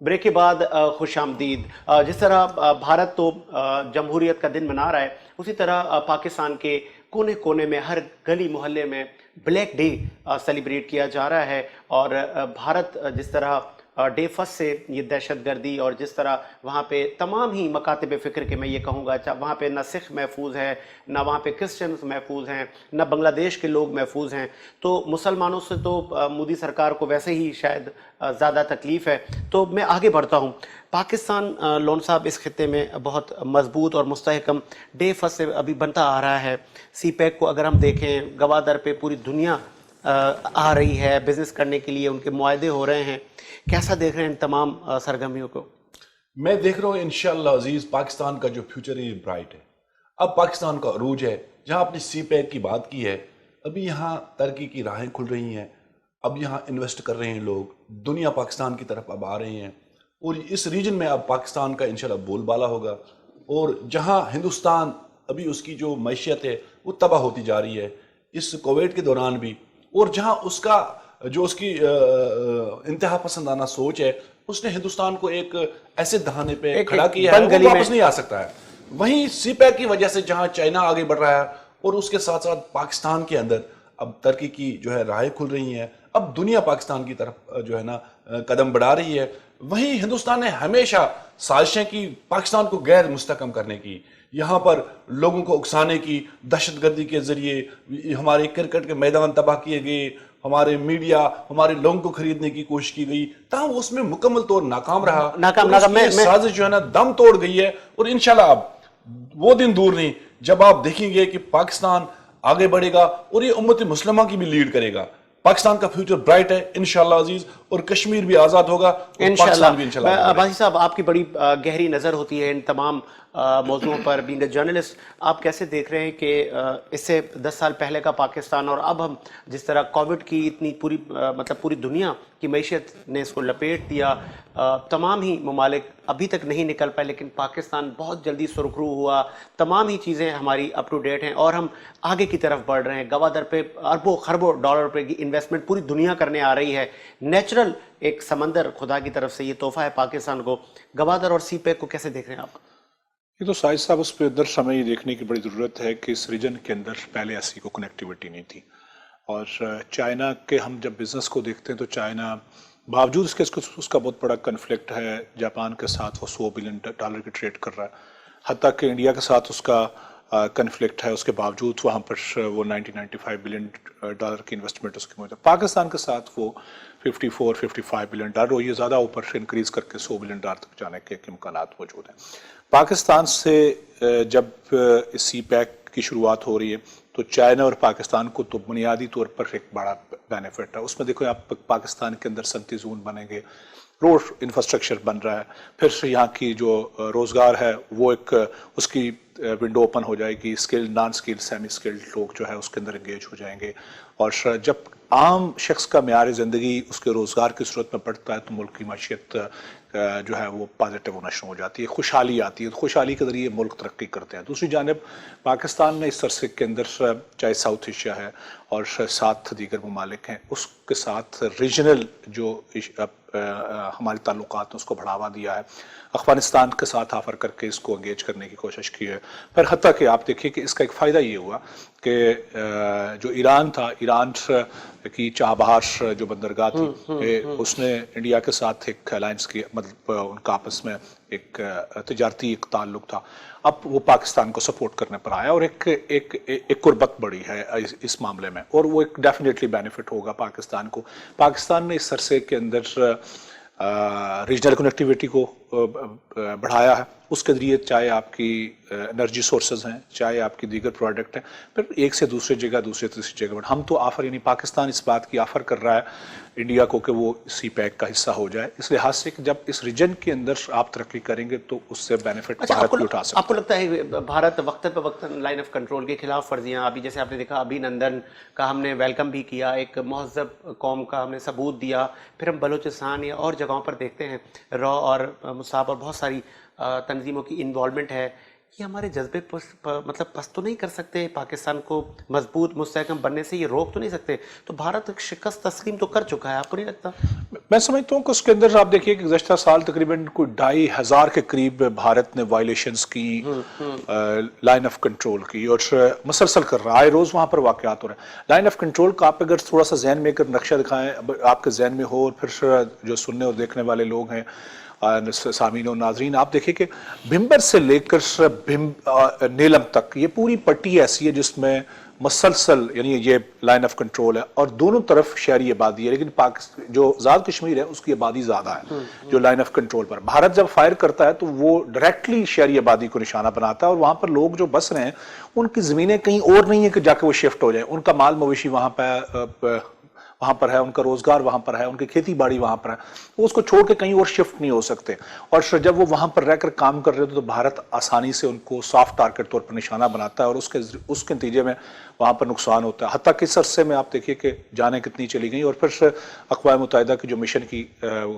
Break کے بعد خوش آمدید۔ جس طرح بھارت تو جمہوریت کا دن منا رہا ہے، اسی طرح پاکستان کے کونے کونے میں ہر گلی محلے میں بلیک ڈے سیلیبریٹ کیا جا رہا ہے۔ اور بھارت جس طرح ڈے فرسٹ سے یہ دہشت گردی اور جس طرح وہاں پہ تمام ہی مکاتب فکر کے میں یہ کہوں گا، وہاں پہ نہ سکھ محفوظ ہے، نہ وہاں پہ کرسچنز محفوظ ہیں، نہ بنگلہ دیش کے لوگ محفوظ ہیں، تو مسلمانوں سے تو مودی سرکار کو ویسے ہی شاید زیادہ تکلیف ہے۔ تو میں آگے بڑھتا ہوں۔ پاکستان لون صاحب اس خطے میں بہت مضبوط اور مستحکم ڈے فرسٹ سے ابھی بنتا آ رہا ہے۔ سی پیک کو اگر ہم دیکھیں، گوادر پہ پوری دنیا آ رہی ہے بزنس کرنے کے لیے، ان کے معاہدے ہو رہے ہیں۔ کیسا دیکھ رہے ہیں ان تمام سرگرمیوں کو؟ میں دیکھ رہا ہوں انشاءاللہ عزیز پاکستان کا جو فیوچر ہے یہ برائٹ ہے۔ اب پاکستان کا عروج ہے، جہاں آپ نے سی پیک کی بات کی ہے، ابھی یہاں ترقی کی راہیں کھل رہی ہیں، اب یہاں انویسٹ کر رہے ہیں لوگ، دنیا پاکستان کی طرف اب آ رہے ہیں، اور اس ریجن میں اب پاکستان کا انشاءاللہ بول بالا ہوگا۔ اور جہاں ہندوستان ابھی اس کی جو معیشت ہے وہ تباہ ہوتی جا رہی ہے اس کووڈ کے دوران بھی، اور جہاں اس کا جو اس کی انتہا پسندانہ سوچ ہے، اس نے ہندوستان کو ایک ایسے دہانے پہ کھڑا کیا ہے وہ واپس نہیں آ سکتا ہے۔ وہیں سی پیک کی وجہ سے جہاں چائنا آگے بڑھ رہا ہے، اور اس کے ساتھ ساتھ پاکستان کے اندر اب ترقی کی جو ہے راہیں کھل رہی ہیں، اب دنیا پاکستان کی طرف جو ہے نا قدم بڑھا رہی ہے۔ وہیں ہندوستان نے ہمیشہ سازشیں کی پاکستان کو غیر مستحکم کرنے کی، یہاں پر لوگوں کو اکسانے کی، دہشت گردی کے ذریعے ہمارے کرکٹ کے میدان تباہ کیے گئے، ہمارے میڈیا، ہمارے لوگوں کو خریدنے کی کوشش کی گئی، تاہم وہ اس میں مکمل طور ناکام رہا، اور اس کی سازش جو ہے نا دم توڑ گئی ہے۔ اور انشاءاللہ اب وہ دن دور نہیں جب آپ دیکھیں گے کہ پاکستان آگے بڑھے گا اور یہ امت مسلمہ کی بھی لیڈ کرے گا۔ پاکستان کا فیوچر برائٹ ہے انشاءاللہ عزیز، اور کشمیر بھی آزاد ہوگا اور پاکستان بھی انشاءاللہ آگے بڑھے گا۔ باجی صاحب، آپ کی بڑی گہری نظر ہوتی ہے ان تمام موضوعوں پر، بینگ اے جرنلسٹ آپ کیسے دیکھ رہے ہیں کہ اس سے 10 سال پہلے کا پاکستان اور اب ہم جس طرح کووڈ کی اتنی پوری دنیا کی معیشت نے اس کو لپیٹ دیا، تمام ہی ممالک ابھی تک نہیں نکل پائے لیکن پاکستان بہت جلدی سرخرو ہوا، تمام ہی چیزیں ہماری اپ ٹو ڈیٹ ہیں اور ہم آگے کی طرف بڑھ رہے ہیں۔ گوادر پہ اربوں خربوں ڈالر پہ انویسٹمنٹ پوری دنیا کرنے آ رہی ہے۔ نیچرل ایک سمندر خدا کی طرف سے یہ تحفہ ہے پاکستان کو۔ گوادر اور سی پیک کو کیسے دیکھ رہے ہیں آپ؟ یہ تو ساجد صاحب اس پہ ادھر ہمیں یہ دیکھنے کی بڑی ضرورت ہے کہ اس ریجن کے اندر پہلے ایسی کو کنیکٹیوٹی نہیں تھی، اور چائنا کے ہم جب بزنس کو دیکھتے ہیں تو چائنا باوجود اس کے اس کا بہت بڑا کنفلکٹ ہے، جاپان کے ساتھ وہ $100 بلین کی ٹریڈ کر رہا ہے، حتیٰ کہ انڈیا کے ساتھ اس کا کنفلکٹ ہے، اس کے باوجود وہاں پر وہ $95 بلین کی انویسٹمنٹ اس کی موجود ہے۔ پاکستان کے ساتھ وہ $54-55 بلین، اور یہ زیادہ اوپر سے انکریز کر کے $100 بلین تک جانے کے امکانات موجود ہیں۔ پاکستان سے جب سی پیک کی شروعات ہو رہی ہے تو چائنا اور پاکستان کو تو بنیادی طور پر ایک بڑا بینیفٹ ہے۔ اس میں دیکھو آپ پاکستان کے اندر صنعتی زون بنیں گے، روڈ انفراسٹرکچر بن رہا ہے، پھر سے یہاں کی جو روزگار ہے وہ ایک اس کی ونڈو اوپن ہو جائے گی، skill, naan skill, semi skilled لوگ جو ہے اس کے اندر انگیج ہو جائیں گے، اور جب عام شخص کا معیار زندگی اس کے روزگار کی صورت میں بڑھتا ہے تو ملک کی معیشت جو ہے وہ پازیٹیو ہونا شروع ہو جاتی ہے، خوشحالی آتی ہے، خوشحالی کے ذریعے ملک ترقی کرتے ہیں۔ دوسری جانب پاکستان نے اس عرصے کے اندر چاہے ساؤتھ ایشیا ہے اور 7 دیگر ممالک ہیں، اس کے ساتھ ریجنل جو ہمارے تعلقات ہیں اس کو بڑھاوا دیا ہے، افغانستان کے ساتھ آفر کر کے اس کو انگیج کرنے کی کوشش کی ہے، پھر حتیٰ کہ آپ دیکھیے کہ اس کا ایک فائدہ یہ ہوا کہ جو ایران تھا، ایران کی چاہ بہار جو بندرگاہ تھی، اس نے انڈیا کے ساتھ ایک الائنس کی، مطلب ان کا آپس میں ایک تجارتی ایک تعلق تھا، اب وہ پاکستان کو سپورٹ کرنے پر آیا اور ایک قربت بڑھی ہے اس معاملے میں، اور وہ ایک ڈیفینیٹلی بینیفٹ ہوگا پاکستان کو۔ پاکستان نے اس عرصے کے اندر ریجنل کنیکٹیویٹی کو بڑھایا ہے، اس کے ذریعے چاہے آپ کی انرجی سورسز ہیں، چاہے آپ کی دیگر پروڈکٹ ہیں، پھر ایک سے دوسری جگہ، دوسرے تیسری جگہ ہم تو آفر، یعنی پاکستان اس بات کی آفر کر رہا ہے انڈیا کو کہ وہ سی پیک کا حصہ ہو جائے، اس لحاظ سے کہ جب اس ریجن کے اندر آپ ترقی کریں گے تو اس سے بینیفٹ بھارت بھی اٹھا سکتا ہے۔ آپ کو لگتا ہے بھارت وقت پہ وقت لائن آف کنٹرول کے خلاف ورزیاں، ابھی جیسے آپ نے دیکھا ابھی نندن کا ہم نے ویلکم بھی کیا، ایک مہذب قوم کا ہم نے ثبوت دیا، پھر ہم بلوچستان یا اور جگہوں پر دیکھتے ہیں را اور مصعب اور بہت ساری تنظیموں کی انوالومنٹ ہے، یہ ہمارے جذبے مطلب پست تو نہیں کر سکتے، پاکستان کو مضبوط مستحکم بننے سے یہ روک تو نہیں سکتے؟ تو بھارت شکست تسلیم تو کر چکا ہے، آپ کو نہیں لگتا؟ میں سمجھتا ہوں کہ اس کے اندر آپ دیکھیے کہ گزشتہ سال تقریباً کوئی 2,500 کے قریب بھارت نے وائلیشنز کی، لائن آف کنٹرول کی، اور مسلسل کر رہا ہے، آئے روز وہاں پر واقعات ہو رہے ہیں۔ لائن آف کنٹرول کا آپ اگر تھوڑا سا ذہن میں اگر نقشہ دکھائیں آپ کے ذہن میں ہو، اور پھر جو سننے اور دیکھنے والے لوگ ہیں، سامعین اور ناظرین، آپ دیکھیں کہ بھمبر سے لے کر نیلم تک یہ پوری پٹی ایسی ہے جس میں مسلسل یعنی یہ لائن آف کنٹرول ہے، اور دونوں طرف شہری آبادی ہے، لیکن جو آزاد کشمیر ہے اس کی آبادی زیادہ ہے جو لائن آف کنٹرول پر۔ بھارت جب فائر کرتا ہے تو وہ ڈائریکٹلی شہری آبادی کو نشانہ بناتا ہے، اور وہاں پر لوگ جو بس رہے ہیں ان کی زمینیں کہیں اور نہیں ہیں کہ جا کے وہ شفٹ ہو جائیں، ان کا مال مویشی وہاں پر ہے، ان کا روزگار وہاں پر ہے، ان کی کھیتی باڑی وہاں پر ہے، وہ اس کو چھوڑ کے کہیں اور شفٹ نہیں ہو سکتے۔ اور جب وہ وہاں پر رہ کر کام کر رہے ہوتے تو بھارت آسانی سے ان کو سافٹ ٹارگٹ طور پر نشانہ بناتا ہے، اور اس کے نتیجے میں وہاں پر نقصان ہوتا ہے۔ حتیٰ کہ اس عرصے میں آپ دیکھیے کہ جانیں کتنی چلی گئیں، اور پھر اقوام متحدہ کی جو مشن کی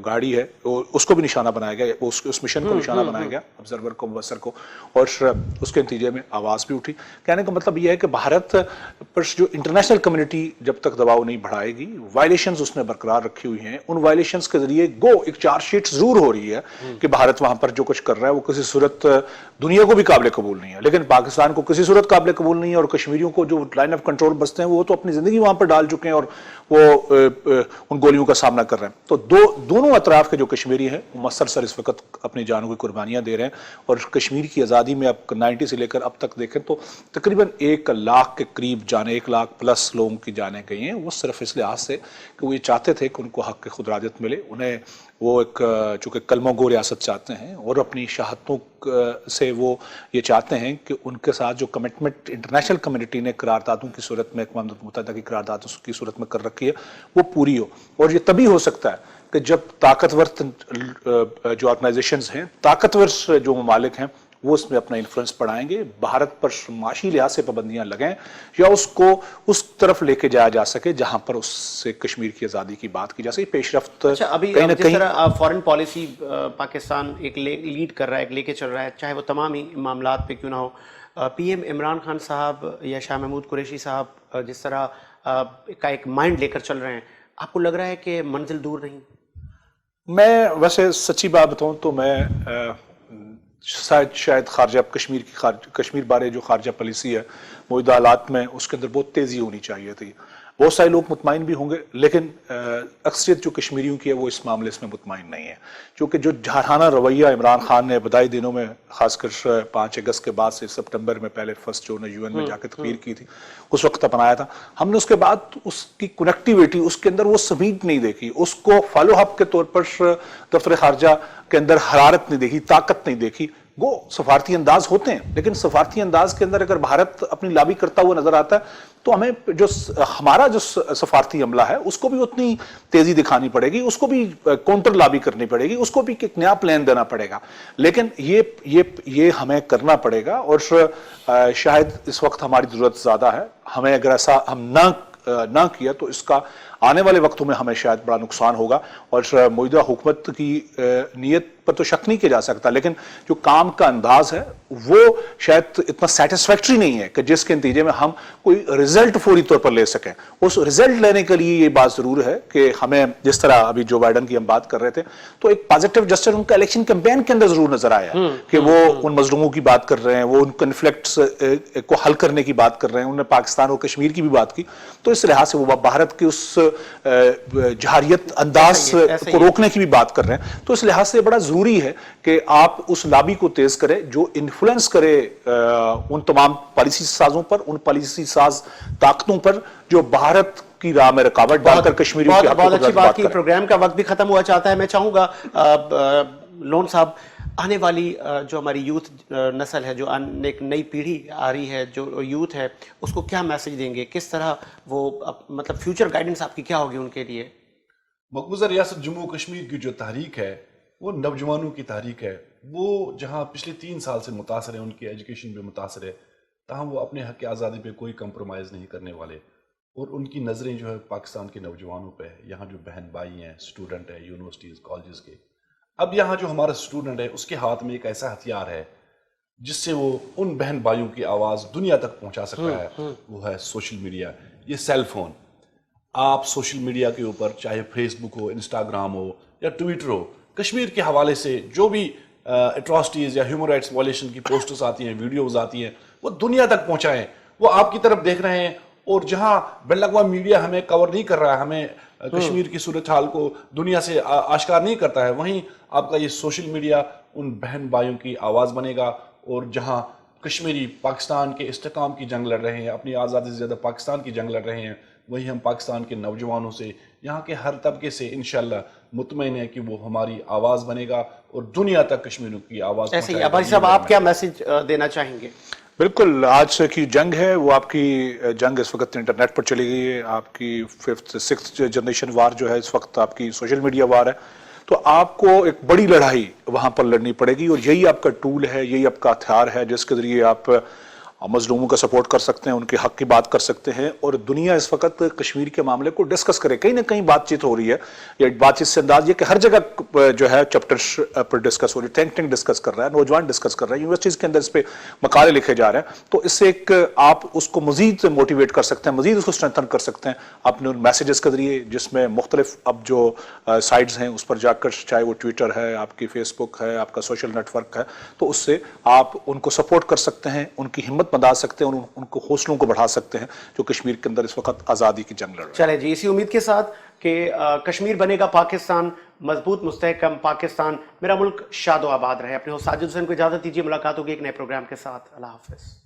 گاڑی ہے اس کو بھی نشانہ بنایا گیا، اس مشن کو نشانہ بنایا گیا، آبزرور کو، مبصر کو، اور اس کے نتیجے میں آواز بھی اٹھی۔ کہنے کا مطلب یہ ہے کہ بھارت پر جو انٹرنیشنل کمیونٹی جب تک دباؤ نہیں بڑھائے گی، وائلیشنز اس نے برقرار رکھی ہوئی ہیں، ان وائلیشنز کے ذریعے ایک چارج شیٹ ضرور ہو رہی ہے کہ بھارت وہاں پر جو کچھ کر رہا ہے وہ کسی صورت دنیا کو بھی قابل قبول نہیں ہے، لیکن پاکستان کو کسی صورت قابل قبول نہیں ہے، اور کشمیریوں کو جو لائن آف کنٹرول بستے ہیں وہ تو اپنی زندگی وہاں پر ڈال چکے ہیں، اور وہ ان گولیوں کا سامنا کر رہے ہیں۔ تو دونوں اطراف کے جو کشمیری ہیں وہ مسلسل اس وقت اپنی جانوں کی قربانیاں دے رہے ہیں، اور کشمیر کی آزادی میں اب 90 سے لے کر اب تک دیکھیں تو تقریباً 1 لاکھ کے قریب جانیں، 1 لاکھ پلس لوگوں کی جانیں گئی ہیں، وہ صرف اس لحاظ سے کہ وہ یہ چاہتے تھے کہ ان کو حق خود ارادت ملے، انہیں وہ ایک چونکہ کلمہ گو ریاست چاہتے ہیں، اور اپنی شہادتوں سے وہ یہ چاہتے ہیں کہ ان کے ساتھ جو کمٹمنٹ انٹرنیشنل کمیونٹی نے قراردادوں کی صورت میں، اقوام متحدہ کی قراردادوں کی صورت میں کر رکھی ہے، وہ پوری ہو۔ اور یہ تبھی ہو سکتا ہے کہ جب طاقتور جو آرگنائزیشنز ہیں، طاقتور جو ممالک ہیں، وہ اس میں اپنا انفلوئنس بڑھائیں گے، بھارت پر معاشی لحاظ سے پابندیاں لگیں، یا اس کو اس طرف لے کے جایا جا سکے جہاں پر اس سے کشمیر کی آزادی کی بات کی جا سکے، پیش رفت اچھا، ابھی کہیں نہ جس کہیں۔ طرح فارن پالیسی پاکستان ایک لیڈ کر رہا ہے، ایک لے کے چل رہا ہے، چاہے وہ تمام ہی معاملات پہ کیوں نہ ہو، پی ایم عمران خان صاحب یا شاہ محمود قریشی صاحب جس طرح کا ایک مائنڈ لے کر چل رہے ہیں، آپ کو لگ رہا ہے کہ منزل دور نہیں؟ میں ویسے سچی بات بتاؤں تو میں شاید کشمیر بارے جو خارجہ پالیسی ہے موجودہ حالات میں اس کے اندر بہت تیزی ہونی چاہیے تھی۔ بہت سارے لوگ مطمئن بھی ہوں گے، لیکن اکثریت جو کشمیریوں کی ہے وہ اس معاملے میں مطمئن نہیں ہے، کیونکہ جو جارحانہ رویہ عمران خان نے ابتدائی دنوں میں، خاص کر 5 اگست کے بعد سے سپٹمبر میں پہلے فرسٹ جو یو این میں جا کے تقریر کی تھی، اس وقت اپنایا تھا، ہم نے اس کے بعد اس کی کنیکٹیویٹی، اس کے اندر وہ سمیٹ نہیں دیکھی، اس کو فالو اپ کے طور پر دفتر خارجہ کے اندر حرارت نہیں دیکھی، طاقت نہیں دیکھی۔ وہ سفارتی انداز ہوتے ہیں، لیکن سفارتی انداز کے اندر اگر بھارت اپنی لابی کرتا ہوا نظر آتا ہے تو ہمیں ہمارا جو سفارتی عملہ ہے اس کو بھی اتنی تیزی دکھانی پڑے گی، اس کو بھی کاؤنٹر لابی کرنی پڑے گی، اس کو بھی ایک نیا پلان دینا پڑے گا، لیکن یہ ہمیں کرنا پڑے گا، اور شاید اس وقت ہماری ضرورت زیادہ ہے۔ ہمیں اگر ایسا ہم نہ کیا تو اس کا آنے والے وقتوں میں ہمیں شاید بڑا نقصان ہوگا، اور موجودہ حکومت کی نیت پر تو شک نہیں کیا جا سکتا، لیکن جو کام کا انداز ہے وہ شاید اتنا سیٹسفیکٹری نہیں ہے کہ جس کے نتیجے میں ہم کوئی رزلٹ فوری طور پر لے سکیں۔ اس رزلٹ لینے کے لیے یہ بات ضرور ہے کہ ہمیں، جس طرح ابھی جو بائیڈن کی ہم بات کر رہے تھے، تو ایک پازیٹیو جسٹر ان کا الیکشن کیمپین کے اندر ضرور نظر آیا کہ وہ ان مظلوموں کی بات کر رہے ہیں، وہ ان کنفلکٹس کو حل کرنے کی بات کر رہے ہیں، انہوں نے پاکستان اور کشمیر کی بھی بات کی، تو اس لحاظ سے وہ بھارت کی اس جہریت انداز کو روکنے کی بھی بات کر رہے ہیں۔ تو اس لحاظ سے بڑا ضروری ہے کہ آپ اس لابی کو تیز کریں جو انفلوئنس کرے ان تمام پالیسی سازوں پر، ان پالیسی ساز طاقتوں پر جو بھارت کی راہ میں رکاوٹ ڈال کر کشمیریوں کی حق بہت اچھی بات کی۔ کریں۔ پروگرام کا وقت بھی ختم ہوا چاہتا ہے، میں چاہوں گا لون صاحب، آنے والی جو ہماری یوتھ نسل ہے، جو ایک نئی پیڑھی آ رہی ہے، جو یوتھ ہے، اس کو کیا میسج دیں گے؟ کس طرح وہ مطلب فیوچر گائیڈنس آپ کی کیا ہوگی ان کے لیے؟ مقبوضہ ریاست جموں کشمیر کی جو تحریک ہے وہ نوجوانوں کی تحریک ہے، وہ جہاں پچھلے 3 سال سے متاثر ہے، ان کی ایجوکیشن پہ متاثر ہے، تاہم وہ اپنے حق آزادی پہ کوئی کمپرومائز نہیں کرنے والے، اور ان کی نظریں جو ہے پاکستان کے نوجوانوں پہ ہے۔ یہاں جو بہن بھائی ہیں، اسٹوڈنٹ ہیں یونیورسٹیز کالجز کے، اب یہاں جو ہمارا اسٹوڈنٹ ہے اس کے ہاتھ میں ایک ایسا ہتھیار ہے جس سے وہ ان بہن بھائیوں کی آواز دنیا تک پہنچا سکتا ہے، وہ ہے سوشل میڈیا، یہ سیل فون۔ آپ سوشل میڈیا کے اوپر چاہے فیس بک ہو، انسٹاگرام ہو یا ٹویٹر ہو، کشمیر کے حوالے سے جو بھی اٹراسٹیز یا ہیومن رائٹس وائلیشن کی پوسٹرز آتی ہیں، ویڈیوز آتی ہیں، وہ دنیا تک پہنچائیں۔ وہ آپ کی طرف دیکھ رہے ہیں، اور جہاں بین الاقوامی میڈیا ہمیں کور نہیں کر رہا ہے، ہمیں کشمیر کی صورتحال کو دنیا سے آشکار نہیں کرتا ہے، وہیں آپ کا یہ سوشل میڈیا ان بہن بھائیوں کی آواز بنے گا۔ اور جہاں کشمیری پاکستان کے استحکام کی جنگ لڑ رہے ہیں، اپنی آزادی سے زیادہ پاکستان کی جنگ لڑ رہے ہیں، وہی ہم پاکستان کے نوجوانوں سے، یہاں کے ہر طبقے سے انشاءاللہ مطمئن ہے کہ وہ ہماری آواز بنے گا اور دنیا تک کشمیریوں کی آواز ایسے ہی پہنچائے گا۔ عباسی صاحب، آپ کیا میسج دینا چاہیں گے؟ بالکل، آج کی جنگ ہے وہ آپ کی جنگ اس وقت انٹرنیٹ پر چلی گئی ہے، آپ کی 5th 6th جنریشن وار جو ہے اس وقت آپ کی سوشل میڈیا وار ہے، تو آپ کو ایک بڑی لڑائی وہاں پر لڑنی پڑے گی، اور یہی آپ کا ٹول ہے، یہی آپ کا ہتھیار ہے جس کے ذریعے آپ مظلوموں کا سپورٹ کر سکتے ہیں، ان کے حق کی بات کر سکتے ہیں، اور دنیا اس وقت کشمیر کے معاملے کو ڈسکس کرے، کہیں نہ کہیں بات چیت ہو رہی ہے، یا بات چیت سے انداز یہ کہ ہر جگہ جو ہے چیپٹر پر ڈسکس ہو رہی ہے، تھنک ٹینک ڈسکس کر رہا ہے، نوجوان ڈسکس کر رہے ہیں، یونیورسٹیز کے اندر اس پہ مقالے لکھے جا رہے ہیں، تو اس سے ایک آپ اس کو مزید موٹیویٹ کر سکتے ہیں، مزید اس کو اسٹرینتھن کر سکتے ہیں اپنے ان میسیجز کے ذریعے، جس میں مختلف اب جو سائٹس ہیں اس پر جا کر، چاہے وہ ٹویٹر ہے، آپ کی فیس بک ہے، آپ کا سوشل نیٹ ورک ہے، تو اس سے آپ ان کو سپورٹ کر سکتے ہیں، ان کی ہمت بندھا سکتے ہیں، ان کو حوصلوں کو بڑھا سکتے ہیں جو کشمیر کے اندر اس وقت آزادی کی جنگ لڑ رہے ہیں۔ چلے جی، اسی امید کے ساتھ کہ کشمیر بنے گا پاکستان، مضبوط مستحکم پاکستان، میرا ملک شاد و آباد رہے۔ اپنے ہوسٹ ساجد حسین کو اجازت دیجیے، ملاقات ہوگی ایک نئے پروگرام کے ساتھ۔ اللہ حافظ۔